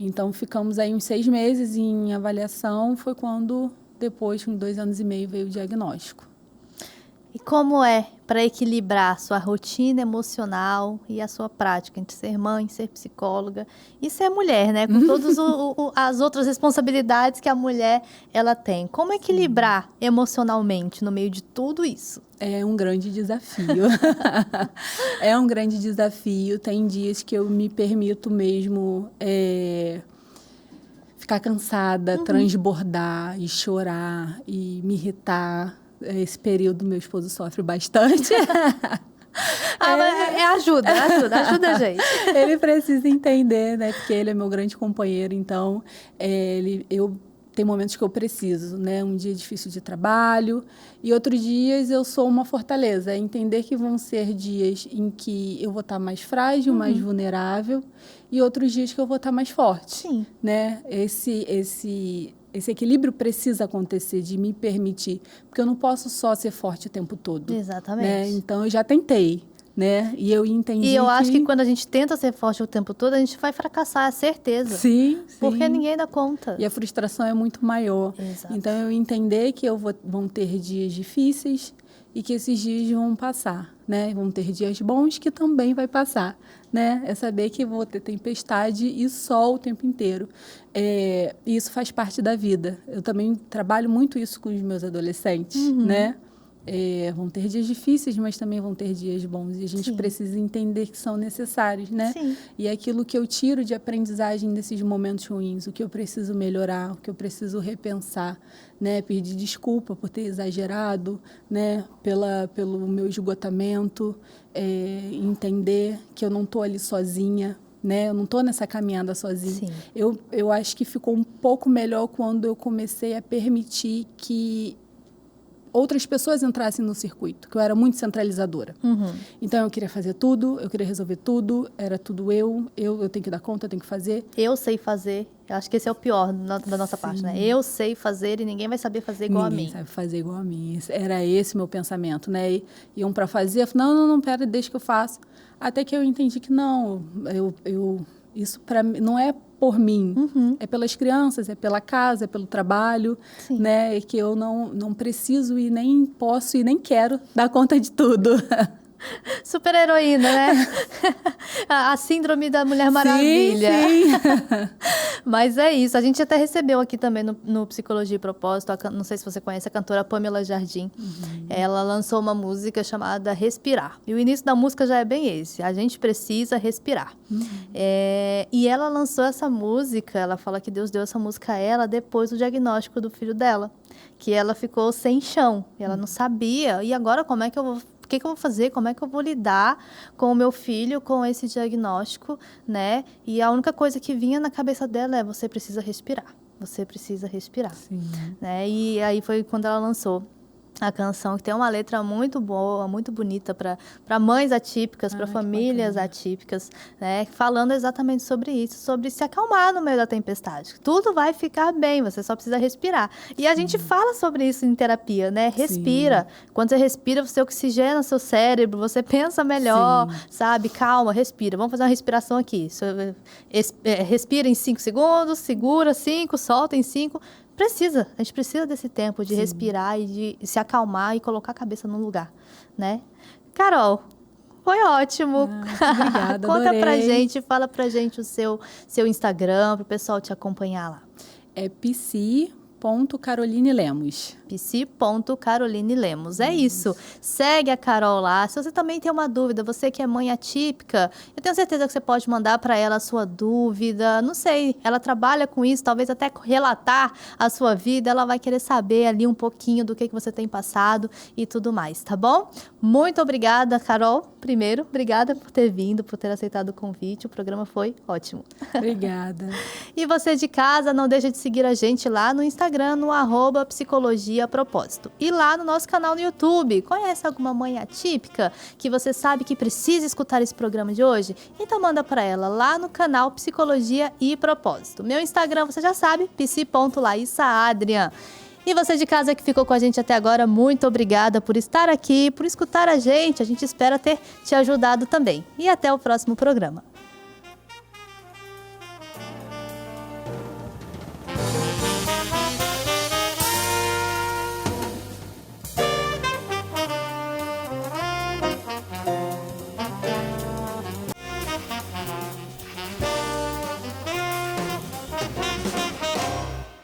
Então, ficamos aí uns 6 meses em avaliação. Foi quando, depois, com 2 anos e meio, veio o diagnóstico. E como é para equilibrar a sua rotina emocional e a sua prática entre ser mãe, ser psicóloga e ser mulher, né? Com todas as outras responsabilidades que a mulher ela tem. Como equilibrar emocionalmente no meio de tudo isso? É um grande desafio. É um grande desafio. Tem dias que eu me permito mesmo ficar cansada, transbordar e chorar e me irritar. Esse período meu esposo sofre bastante. Ajuda a gente. Ele precisa entender, né? Porque ele é meu grande companheiro. Então, tem momentos que eu preciso, né? Um dia difícil de trabalho e outros dias eu sou uma fortaleza. Entender que vão ser dias em que eu vou estar mais frágil, mais vulnerável e outros dias que eu vou estar mais forte. Sim. Né? Esse equilíbrio precisa acontecer, de me permitir, porque eu não posso só ser forte o tempo todo. Exatamente. Né? Então, eu já tentei, né? E eu entendi E eu acho que quando a gente tenta ser forte o tempo todo, a gente vai fracassar, é certeza. Sim. Porque ninguém dá conta. E a frustração é muito maior. Exato. Então, eu entender que vão ter dias difíceis e que esses dias vão passar, né? Vão ter dias bons que também vai passar, né? É saber que vou ter tempestade e sol o tempo inteiro. E isso faz parte da vida. Eu também trabalho muito isso com os meus adolescentes, né? Vão ter dias difíceis, mas também vão ter dias bons. E a gente precisa entender que são necessários, né? Sim. E aquilo que eu tiro de aprendizagem desses momentos ruins, o que eu preciso melhorar, o que eu preciso repensar, né? Pedir desculpa por ter exagerado, né? Pelo meu esgotamento, entender que eu não estou ali sozinha, né? Eu não estou nessa caminhada sozinha. Sim. Eu acho que ficou um pouco melhor quando eu comecei a permitir que outras pessoas entrassem no circuito, que eu era muito centralizadora. Então, eu queria fazer tudo, eu queria resolver tudo, era tudo eu tenho que dar conta, eu tenho que fazer. Eu sei fazer. Eu acho que esse é o pior da nossa parte, né? Eu sei fazer e ninguém vai saber fazer igual a mim. Ninguém sabe fazer igual a mim. Era esse meu pensamento, né? Iam para fazer, eu falei, não, pera, deixa que eu faço. Até que eu entendi que não, isso para mim não é por mim, é pelas crianças, é pela casa, é pelo trabalho, né? E que eu não preciso e nem posso e nem quero dar conta de tudo. Super heroína, né? A síndrome da Mulher Maravilha. Sim. Mas é isso. A gente até recebeu aqui também no Psicologia e Propósito, não sei se você conhece a cantora Pamela Jardim. Ela lançou uma música chamada Respirar. E o início da música já é bem esse. A gente precisa respirar. E ela lançou essa música, ela fala que Deus deu essa música a ela depois do diagnóstico do filho dela. Que ela ficou sem chão. Ela não sabia. E agora como é que eu vou... O que eu vou fazer? Como é que eu vou lidar com o meu filho com esse diagnóstico, né? E a única coisa que vinha na cabeça dela é: você precisa respirar. Você precisa respirar. Sim. Né? E aí foi quando ela lançou a canção, que tem uma letra muito boa, muito bonita para mães atípicas, para famílias atípicas, né? Falando exatamente sobre isso, sobre se acalmar no meio da tempestade. Tudo vai ficar bem, você só precisa respirar. E a gente fala sobre isso em terapia, né? Respira. Quando você respira, você oxigena seu cérebro, você pensa melhor, sabe? Calma, respira. Vamos fazer uma respiração aqui. Respira em 5 segundos, segura 5, solta em 5. A gente precisa desse tempo de respirar e de se acalmar e colocar a cabeça no lugar, né? Carol, foi ótimo. Obrigada, Conta adorei. pra gente, fala pra gente o seu Instagram, pro pessoal te acompanhar lá. É psi.caroline Lemos. psi.caroline Lemos. É isso. Segue a Carol lá. Se você também tem uma dúvida, você que é mãe atípica, eu tenho certeza que você pode mandar para ela a sua dúvida. Não sei, ela trabalha com isso, talvez até relatar a sua vida. Ela vai querer saber ali um pouquinho do que você tem passado e tudo mais, tá bom? Muito obrigada, Carol. Primeiro, obrigada por ter vindo, por ter aceitado o convite. O programa foi ótimo. Obrigada. E você de casa, não deixa de seguir a gente lá no Instagram, no @psicologia propósito. E lá no nosso canal no YouTube. Conhece alguma mãe atípica que você sabe que precisa escutar esse programa de hoje? Então manda para ela lá no canal Psicologia e Propósito. Meu Instagram você já sabe, psi.laissaadrian. E você de casa que ficou com a gente até agora, muito obrigada por estar aqui, por escutar a gente. A gente espera ter te ajudado também. E até o próximo programa.